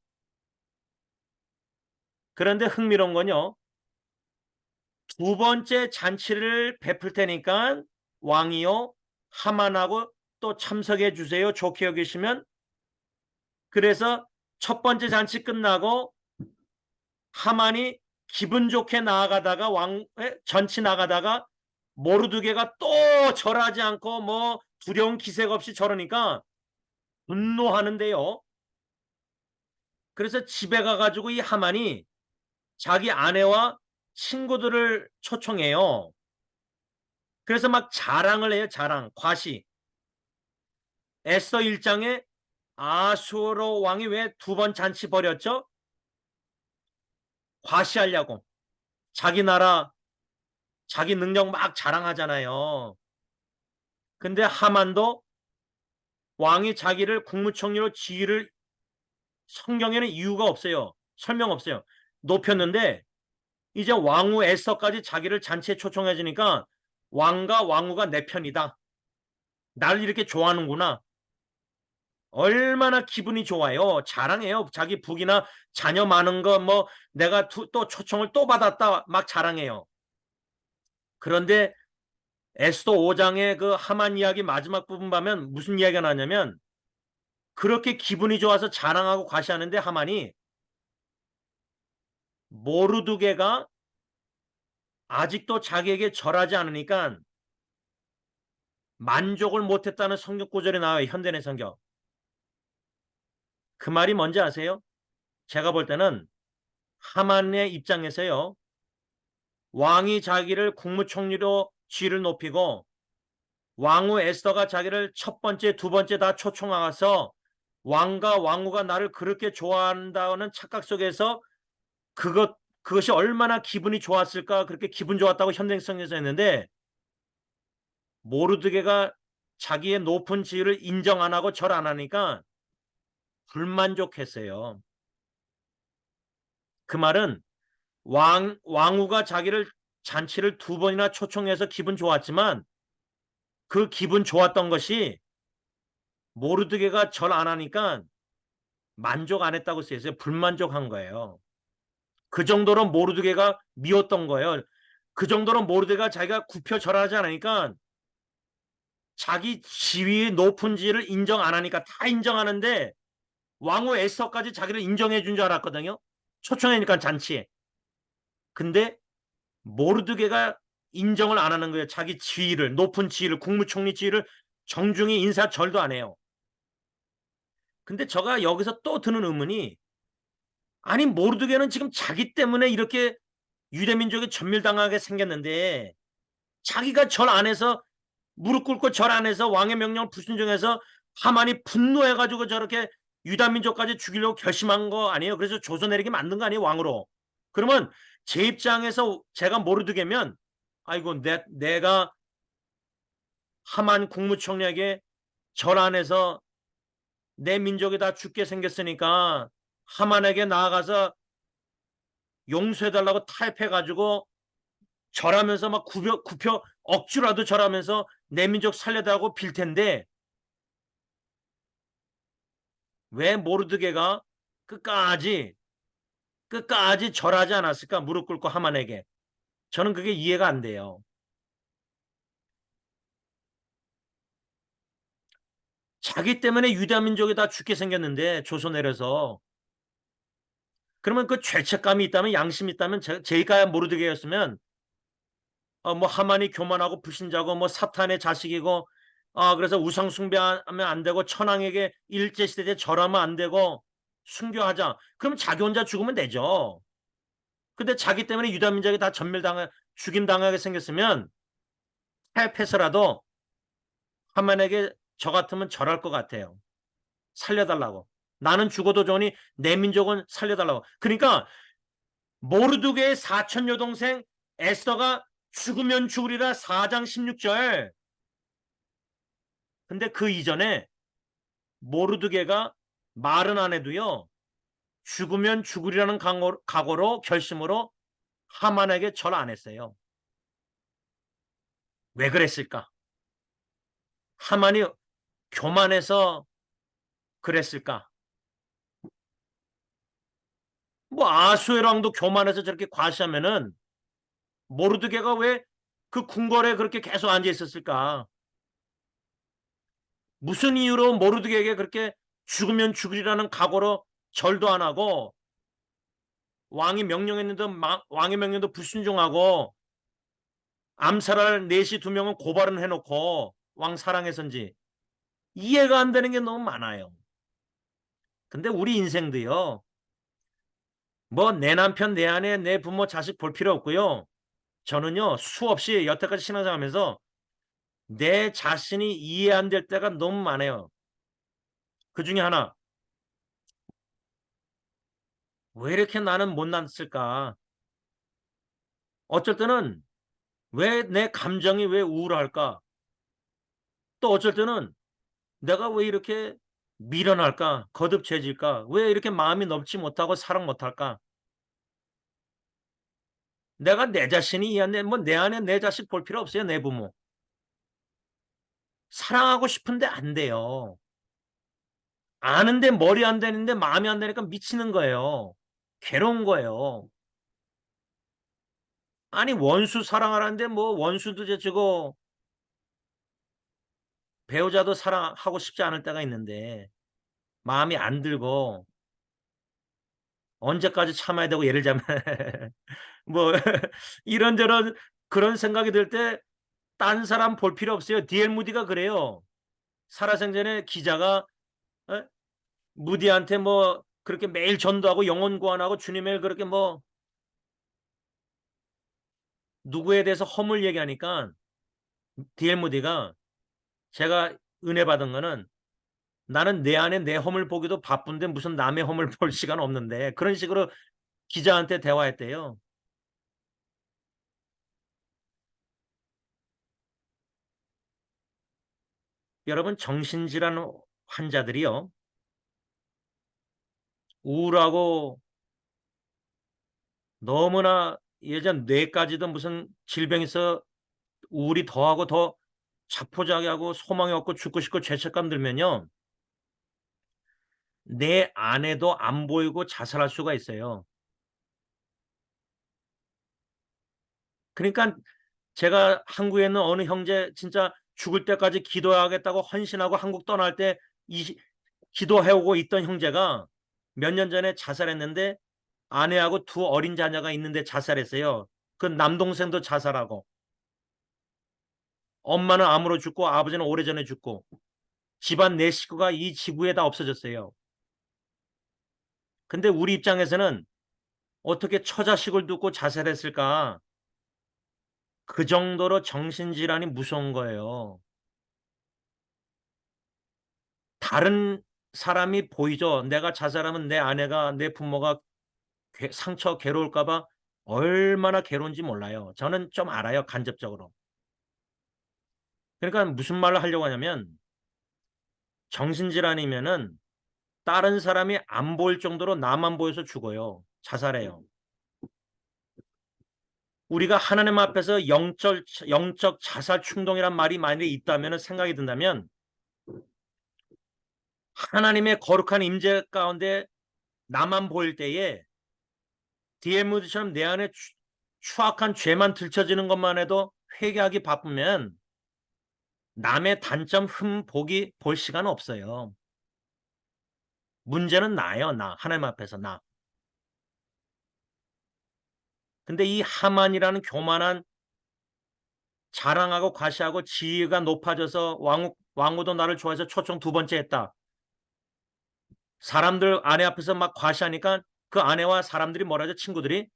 그런데 흥미로운 건요. 두 번째 잔치를 베풀 테니까 왕이요 하만하고 또 참석해 주세요. 좋게 여기시면 그래서 첫 번째 잔치 끝나고 하만이 기분 좋게 나아가다가 전치 나가다가 모르드게가 또 절하지 않고 뭐 두려운 기색 없이 저러니까 분노하는데요. 그래서 집에 가가지고 이 하만이 자기 아내와 친구들을 초청해요. 그래서 막 자랑을 해요. 자랑, 과시. 에스더 1장에 아수르 왕이 왜 두 번 잔치 벌였죠? 과시하려고. 자기 나라, 자기 능력 막 자랑하잖아요. 근데 하만도 왕이 자기를 국무총리로 지위를, 성경에는 이유가 없어요. 설명 없어요. 높였는데 이제 왕후 에스더까지 자기를 잔치에 초청해 주니까 왕과 왕후가 내 편이다. 나를 이렇게 좋아하는구나. 얼마나 기분이 좋아요. 자랑해요. 자기 부귀나 자녀 많은 거 뭐 내가 또 초청을 또 받았다 막 자랑해요. 그런데 에스더 5장의 그 하만 이야기 마지막 부분 보면 무슨 이야기가 나냐면 그렇게 기분이 좋아서 자랑하고 과시하는데 하만이 모르드게가 아직도 자기에게 절하지 않으니까 만족을 못했다는 성경 구절이 나와요. 현대의 성경. 그 말이 뭔지 아세요? 제가 볼 때는 하만의 입장에서요. 왕이 자기를 국무총리로 지위를 높이고 왕후 에스더가 자기를 첫 번째, 두 번째 다 초청하서 왕과 왕후가 나를 그렇게 좋아한다는 착각 속에서 그것이 얼마나 기분이 좋았을까 그렇게 기분 좋았다고 현대성에서 했는데 모르드게가 자기의 높은 지위를 인정 안 하고 절 안 하니까 불만족했어요. 그 말은 왕후가 자기를 잔치를 두 번이나 초청해서 기분 좋았지만 그 기분 좋았던 것이 모르드게가 절 안 하니까 만족 안 했다고 쓰였어요. 불만족한 거예요. 그 정도로 모르드게가 미웠던 거예요. 그 정도로 모르드게가 자기가 굽혀 절하지 않으니까 자기 지위 높은 지위를 인정 안 하니까 다 인정하는데 왕후 에스더까지 자기를 인정해 준 줄 알았거든요. 초청하니까 잔치에. 근데 모르드게가 인정을 안 하는 거예요. 자기 지위를, 높은 지위를, 국무총리 지위를 정중히 인사 절도 안 해요. 근데 제가 여기서 또 드는 의문이 아니 모르드게는 지금 자기 때문에 이렇게 유대민족이 전멸당하게 생겼는데 자기가 절 안에서 무릎 꿇고 절 안에서 왕의 명령을 불순종해서 하만이 분노해가지고 저렇게 유다민족까지 죽이려고 결심한 거 아니에요? 그래서 조서 내리게 만든 거 아니에요? 왕으로. 그러면 제 입장에서 제가 모르드게면 아이고 내가 하만 국무총리에게 절 안에서 내 민족이 다 죽게 생겼으니까 하만에게 나아가서 용서해달라고 타협해가지고 절하면서 막 굽혀 억지로라도 절하면서 내 민족 살려달라고 빌 텐데 왜 모르드게가 끝까지 절하지 않았을까? 무릎 꿇고 하만에게. 저는 그게 이해가 안 돼요. 자기 때문에 유다 민족이 다 죽게 생겼는데 조선 내려서 그러면 그 죄책감이 있다면 양심이 있다면 제가 모르드게였으면 뭐 하만이 교만하고 불신자고 뭐 사탄의 자식이고 그래서 우상 숭배하면 안 되고 천황에게 일제시대에 절하면 안 되고 순교하자. 그럼 자기 혼자 죽으면 되죠. 근데 자기 때문에 유다 민족이 다 죽임당하게 생겼으면 타협해서라도 하만에게 저 같으면 절할 것 같아요. 살려달라고. 나는 죽어도 좋으니 내 민족은 살려달라고. 그러니까 모르드게의 사촌 여동생 에스더가 죽으면 죽으리라 4장 16절. 근데 그 이전에 모르드게가 말은 안 해도요. 죽으면 죽으리라는 각오로 결심으로 하만에게 절 안 했어요. 왜 그랬을까? 하만이 교만해서 그랬을까? 뭐 아수에랑도 교만해서 저렇게 과시하면은 모르드게가 왜 그 궁궐에 그렇게 계속 앉아 있었을까? 무슨 이유로 모르드게에게 그렇게 죽으면 죽으리라는 각오로 절도 안 하고 왕이 명령했는데 왕의 명령도 불순종하고 암살할 내시 2명은 고발은 해놓고 왕 사랑해서인지 이해가 안 되는 게 너무 많아요. 근데 우리 인생도요. 뭐 내 남편, 내 아내, 내 부모, 자식 볼 필요 없고요. 저는요. 수없이 여태까지 신앙생활하면서 내 자신이 이해 안 될 때가 너무 많아요. 그중에 하나. 왜 이렇게 나는 못났을까? 어쩔 때는 왜 내 감정이 왜 우울할까? 또 어쩔 때는 내가 왜 이렇게 미련할까? 거듭죄질까? 왜 이렇게 마음이 넓지 못하고 사랑 못할까? 내가 내 자신이 이해 안 돼. 뭐 내 안에 내 자식 볼 필요 없어요. 내 부모. 사랑하고 싶은데 안 돼요. 아는데 머리 안 되는데 마음이 안 되니까 미치는 거예요. 괴로운 거예요. 아니 원수 사랑하라는데 뭐 원수도 제치고 배우자도 사랑하고 싶지 않을 때가 있는데 마음이 안 들고 언제까지 참아야 되고 예를 들자면 뭐 이런저런 그런 생각이 들 때 딴 사람 볼 필요 없어요. D.L. 무디가 그래요. 살아생전에 기자가 무디한테 뭐 그렇게 매일 전도하고 영혼 구원하고 주님을 그렇게 뭐 누구에 대해서 허물 얘기하니까 D.L. 무디가 제가 은혜 받은 거는 나는 내 안에 내 허물 보기도 바쁜데 무슨 남의 허물 볼 시간 없는데 그런 식으로 기자한테 대화했대요. 여러분 정신질환 환자들이요. 우울하고 너무나 예전 뇌까지도 무슨 질병이 있어 우울이 더하고 더 자포자기하고 소망이 없고 죽고 싶고 죄책감 들면요. 내 안에도 안 보이고 자살할 수가 있어요. 그러니까 제가 한국에 있는 어느 형제 진짜 죽을 때까지 기도하겠다고 헌신하고 한국 떠날 때 기도해 오고 있던 형제가 몇 년 전에 자살했는데 아내하고 2 어린 자녀가 있는데 자살했어요. 그 남동생도 자살하고 엄마는 암으로 죽고 아버지는 오래전에 죽고 집안 4 식구가 이 지구에 다 없어졌어요. 근데 우리 입장에서는 어떻게 처자식을 두고 자살했을까? 그 정도로 정신질환이 무서운 거예요. 다른 사람이 보이죠. 내가 자살하면 내 아내가 내 부모가 상처 괴로울까 봐 얼마나 괴로운지 몰라요. 저는 좀 알아요. 간접적으로. 그러니까 무슨 말을 하려고 하냐면 정신질환이면은 다른 사람이 안 보일 정도로 나만 보여서 죽어요. 자살해요. 우리가 하나님 앞에서 영적 자살 충동이란 말이 만약에 있다면 생각이 든다면 하나님의 거룩한 임재 가운데 나만 보일 때에 디에무드처럼 내 안에 추악한 죄만 들춰지는 것만 해도 회개하기 바쁘면 남의 단점 보기 볼 시간 없어요. 문제는 나예요. 나. 하나님 앞에서 나. 근데 이 하만이라는 교만한 자랑하고 과시하고 지위가 높아져서 왕후도 나를 좋아해서 초청 2번째 했다. 사람들 아내 앞에서 막 과시하니까 그 아내와 사람들이 뭐라 하죠? 친구들이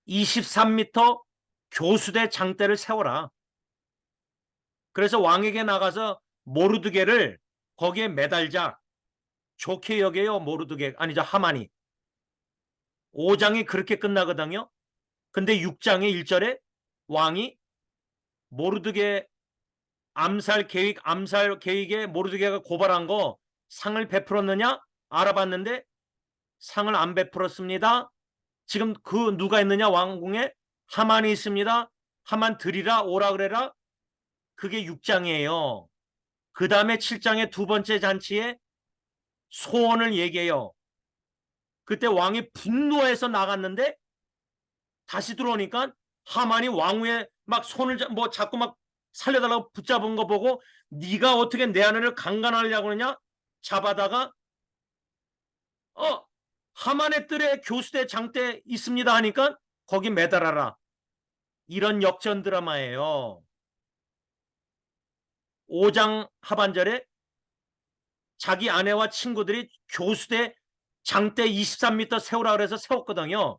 23m 교수대 장대를 세워라. 그래서 왕에게 나가서 모르드게를 거기에 매달자. 좋게 여겨요. 모르드게 아니죠. 하만이. 5장이 그렇게 끝나거든요. 근데 6장의 1절에 왕이 모르드게 암살 계획에 모르드게가 고발한 거 상을 베풀었느냐? 알아봤는데 상을 안 베풀었습니다. 지금 그 누가 있느냐? 왕궁에 하만이 있습니다. 하만 드리라 오라 그래라. 그게 6장이에요. 그 다음에 7장의 2번째 잔치에 소원을 얘기해요. 그때 왕이 분노해서 나갔는데 다시 들어오니까 하만이 왕후의 막 손을 뭐 자꾸 막 살려달라고 붙잡은 거 보고 네가 어떻게 내 아내를 강간하려고 그러냐? 잡아다가 하만의 뜰에 교수대 장대 있습니다 하니까 거기 매달아라. 이런 역전 드라마예요. 5장 하반절에 자기 아내와 친구들이 교수대 장대 23m 세우라 그래서 세웠거든요.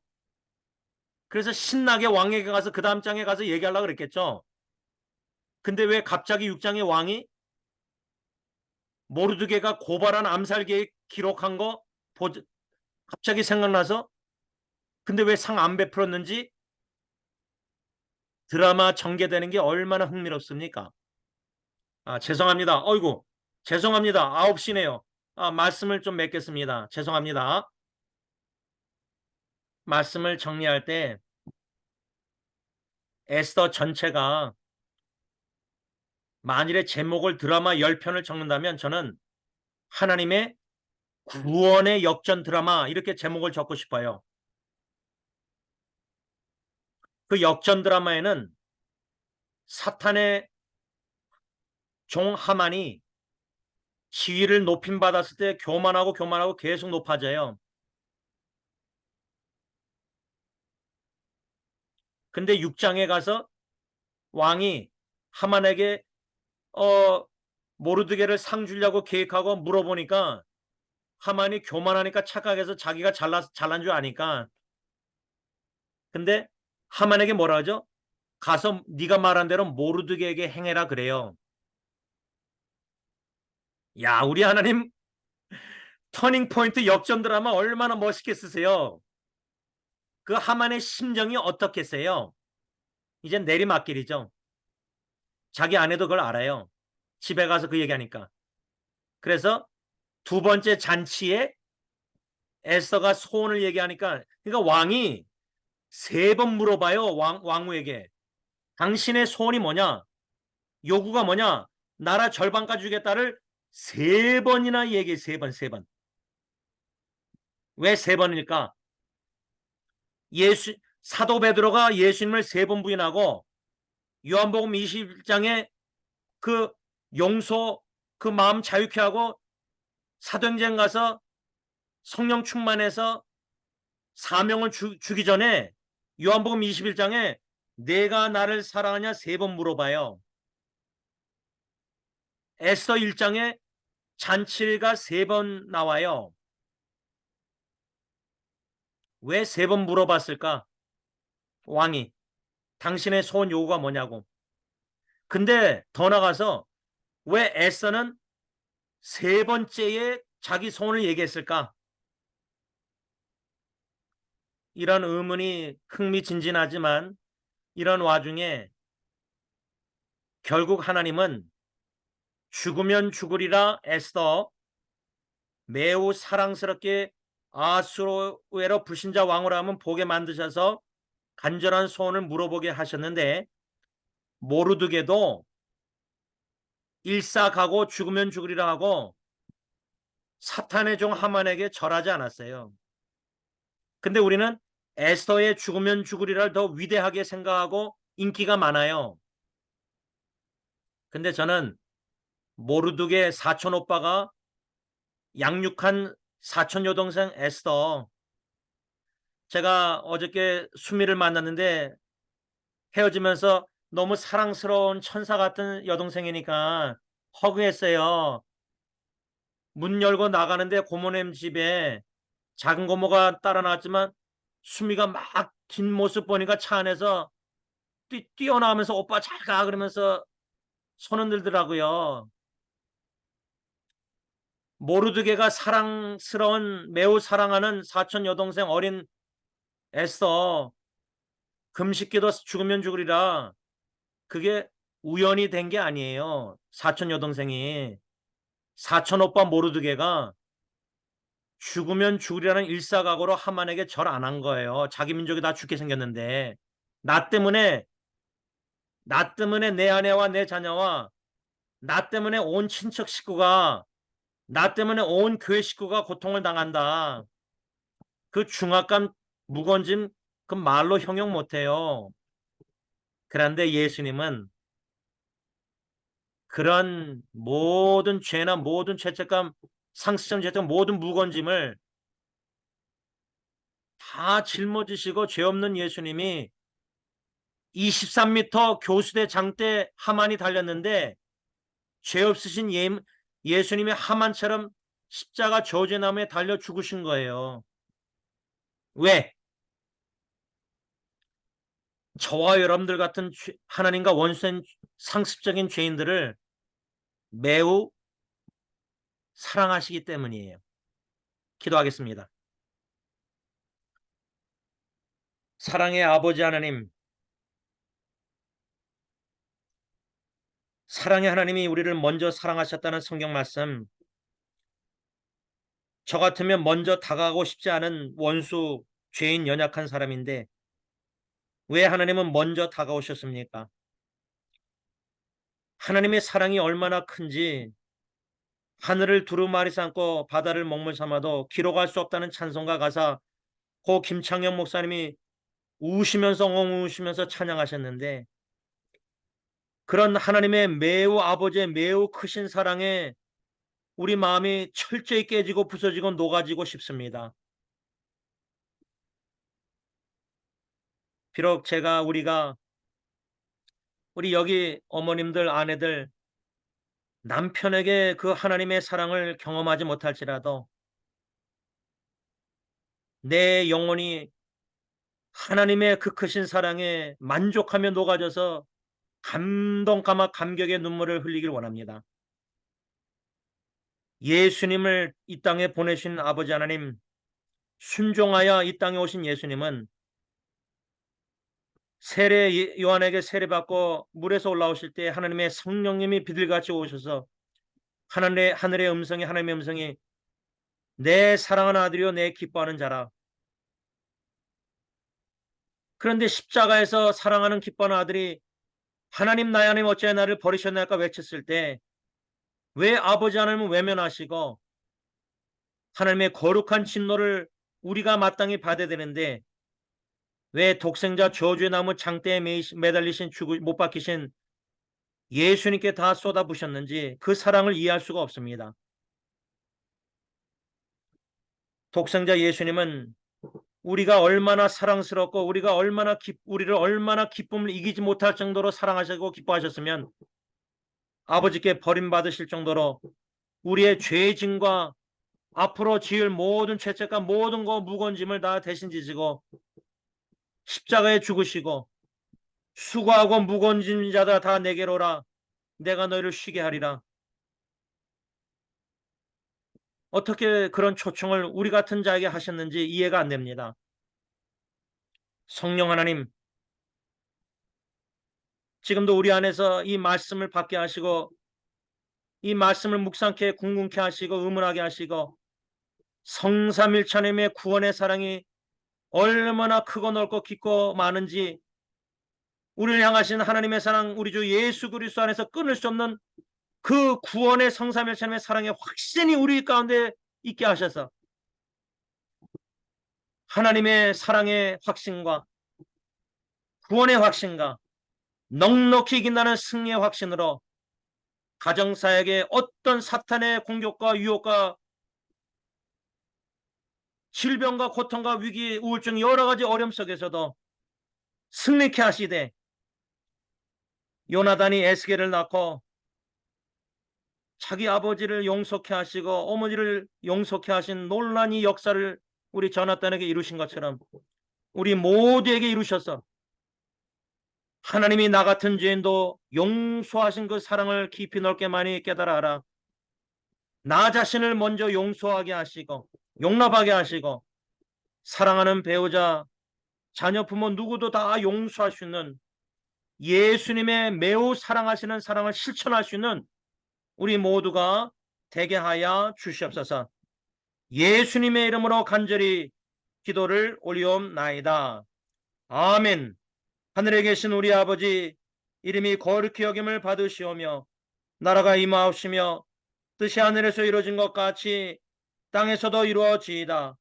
그래서 신나게 왕에게 가서 그 다음 장에 가서 얘기하려고 그랬겠죠. 근데 왜 갑자기 6장의 왕이 모르드게가 고발한 암살 계획 기록한 거 갑자기 생각나서 근데 왜 상 안 베풀었는지 드라마 전개되는 게 얼마나 흥미롭습니까? 죄송합니다. 어이구, 죄송합니다. 9시네요. 말씀을 좀 맺겠습니다. 죄송합니다. 말씀을 정리할 때 에스더 전체가 만일에 제목을 드라마 10편을 적는다면 저는 하나님의 구원의 역전 드라마 이렇게 제목을 적고 싶어요. 그 역전 드라마에는 사탄의 종 하만이 지위를 높임받았을 때 교만하고 계속 높아져요. 근데 6장에 가서 왕이 하만에게 모르드게를 상 주려고 계획하고 물어보니까 하만이 교만하니까 착각해서 자기가 잘난 줄 아니까 근데 하만에게 뭐라 하죠? 가서 네가 말한 대로 모르드게에게 행해라 그래요. 야, 우리 하나님 터닝 포인트 역전 드라마 얼마나 멋있게 쓰세요. 그 하만의 심정이 어떻겠어요? 이제 내리막길이죠. 자기 아내도 그걸 알아요. 집에 가서 그 얘기하니까. 그래서 두 번째 잔치에 에스더가 소원을 얘기하니까 그러니까 왕이 3번 물어봐요. 왕후에게. 당신의 소원이 뭐냐? 요구가 뭐냐? 나라 절반까지 주겠다를 3번이나 얘기해. 3번, 3번. 왜 3번일까? 사도 베드로가 예수님을 3번 부인하고 요한복음 21장에 그 용서 그 마음 자유케 하고 사도행전 가서 성령 충만해서 사명을 주기 전에 요한복음 21장에 내가 나를 사랑하냐 3번 물어봐요. 에스더 1장에 잔치가 3번 나와요. 왜 3번 물어봤을까? 왕이 당신의 소원 요구가 뭐냐고. 근데 더 나가서 왜 에스더는 3번째에 자기 소원을 얘기했을까? 이런 의문이 흥미진진하지만 이런 와중에 결국 하나님은 죽으면 죽으리라 에스더 매우 사랑스럽게 아수에로 불신자 왕으로 하면 보게 만드셔서 간절한 소원을 물어보게 하셨는데 모르드게도 일사가고 죽으면 죽으리라 하고 사탄의 종 하만에게 절하지 않았어요. 근데 우리는 에스더의 죽으면 죽으리라를 더 위대하게 생각하고 인기가 많아요. 근데 저는 모르드게 사촌 오빠가 양육한 사촌 여동생 에스더 제가 어저께 수미를 만났는데 헤어지면서 너무 사랑스러운 천사 같은 여동생이니까 허그했어요. 문 열고 나가는데 고모님 집에 작은 고모가 따라 나왔지만 수미가 막 뒷모습 보니까 차 안에서 뛰어나오면서 오빠 잘 가 그러면서 손 흔들더라고요. 모르드게가 사랑스러운 매우 사랑하는 사촌 여동생 어린 에스더 금식기도 죽으면 죽으리라 그게 우연이 된 게 아니에요. 사촌 여동생이 사촌 오빠 모르드게가 죽으면 죽으리라는 일사각오로 하만에게 절 안 한 거예요. 자기 민족이 다 죽게 생겼는데 나 때문에 내 아내와 내 자녀와 나 때문에 온 친척 식구가 나 때문에 온 교회 식구가 고통을 당한다. 그 중압감 무거운 짐 그 말로 형용 못해요. 그런데 예수님은 그런 모든 죄나 모든 죄책감 상습점 죄책감 모든 무거운 짐을 다 짊어지시고 죄 없는 예수님이 23m 교수대 장대 하만이 달렸는데 죄 없으신 예수님이 하만처럼 십자가 저주나무에 달려 죽으신 거예요. 왜? 저와 여러분들 같은 하나님과 원수된 상습적인 죄인들을 매우 사랑하시기 때문이에요. 기도하겠습니다. 사랑의 아버지 하나님, 사랑의 하나님이 우리를 먼저 사랑하셨다는 성경 말씀, 저 같으면 먼저 다가가고 싶지 않은 원수, 죄인, 연약한 사람인데 왜 하나님은 먼저 다가오셨습니까? 하나님의 사랑이 얼마나 큰지 하늘을 두루마리 삼고 바다를 먹물 삼아도 기록할 수 없다는 찬송가 가사 고 김창영 목사님이 우시면서 엉엉 우시면서 찬양하셨는데 그런 하나님의 매우 아버지의 매우 크신 사랑에 우리 마음이 철저히 깨지고 부서지고 녹아지고 싶습니다. 비록 우리 여기 어머님들 아내들 남편에게 그 하나님의 사랑을 경험하지 못할지라도 내 영혼이 하나님의 그 크신 사랑에 만족하며 녹아져서 감동감과 감격의 눈물을 흘리길 원합니다. 예수님을 이 땅에 보내신 아버지 하나님, 순종하여 이 땅에 오신 예수님은 요한에게 세례받고 물에서 올라오실 때 하나님의 성령님이 비둘기같이 오셔서 하나님의 음성이 내 사랑하는 아들이요 내 기뻐하는 자라. 그런데 십자가에서 사랑하는 기뻐하는 아들이 하나님 나의 하나님 어찌하여 나를 버리셨나이까 외쳤을 때 왜 아버지 하나님은 외면하시고 하나님의 거룩한 진노를 우리가 마땅히 받아야 되는데 왜 독생자 저주의 나무 장대에 매달리신 못 박히신 예수님께 다 쏟아부으셨는지 그 사랑을 이해할 수가 없습니다. 독생자 예수님은 우리가 얼마나 사랑스럽고 우리를 얼마나 기쁨을 이기지 못할 정도로 사랑하시고 기뻐하셨으면 아버지께 버림받으실 정도로 우리의 죄짐과 앞으로 지을 모든 죄책과 모든 거 무거운 짐을 다 대신 지시고 십자가에 죽으시고 수고하고 무거운 짐 자다 다 내게로 오라 내가 너희를 쉬게 하리라. 어떻게 그런 초청을 우리 같은 자에게 하셨는지 이해가 안 됩니다. 성령 하나님, 지금도 우리 안에서 이 말씀을 받게 하시고 이 말씀을 묵상케 궁금케 하시고 의문하게 하시고 성삼일체 하나님의 구원의 사랑이 얼마나 크고 넓고 깊고 많은지 우리를 향하신 하나님의 사랑 우리 주 예수 그리스도 안에서 끊을 수 없는 그 구원의 성삼일체 하나님의 사랑의 확신이 우리 가운데 있게 하셔서 하나님의 사랑의 확신과 구원의 확신과 넉넉히 이긴다는 승리의 확신으로 가정사에게 어떤 사탄의 공격과 유혹과 질병과 고통과 위기, 우울증 여러 가지 어려움 속에서도 승리케 하시되 요나단이 에스겔을 낳고 자기 아버지를 용서케 하시고 어머니를 용서케 하신 놀라운 이 역사를 우리 조나단에게 이루신 것처럼 우리 모두에게 이루셔서 하나님이 나 같은 죄인도 용서하신 그 사랑을 깊이 넓게 많이 깨달아 나 자신을 먼저 용서하게 하시고 용납하게 하시고 사랑하는 배우자, 자녀, 부모 누구도 다 용서할 수 있는 예수님의 매우 사랑하시는 사랑을 실천할 수 있는 우리 모두가 되게 하여 주시옵소서. 예수님의 이름으로 간절히 기도를 올리옵나이다. 아멘. 하늘에 계신 우리 아버지 이름이 거룩히 여김을 받으시오며 나라가 임하옵시며 뜻이 하늘에서 이루어진 것 같이 땅에서도 이루어지이다.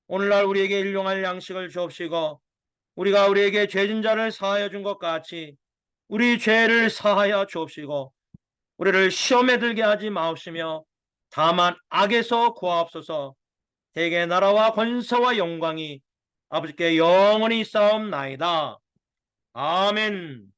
오늘날 우리에게 일용할 양식을 주옵시고 우리가 우리에게 죄진 자를 사하여 준 것 같이 우리 죄를 사하여 주옵시고 우리를 시험에 들게 하지 마옵시며 다만 악에서 구하옵소서. 대개 나라와 권세와 영광이 아버지께 영원히 싸움나이다. 아멘.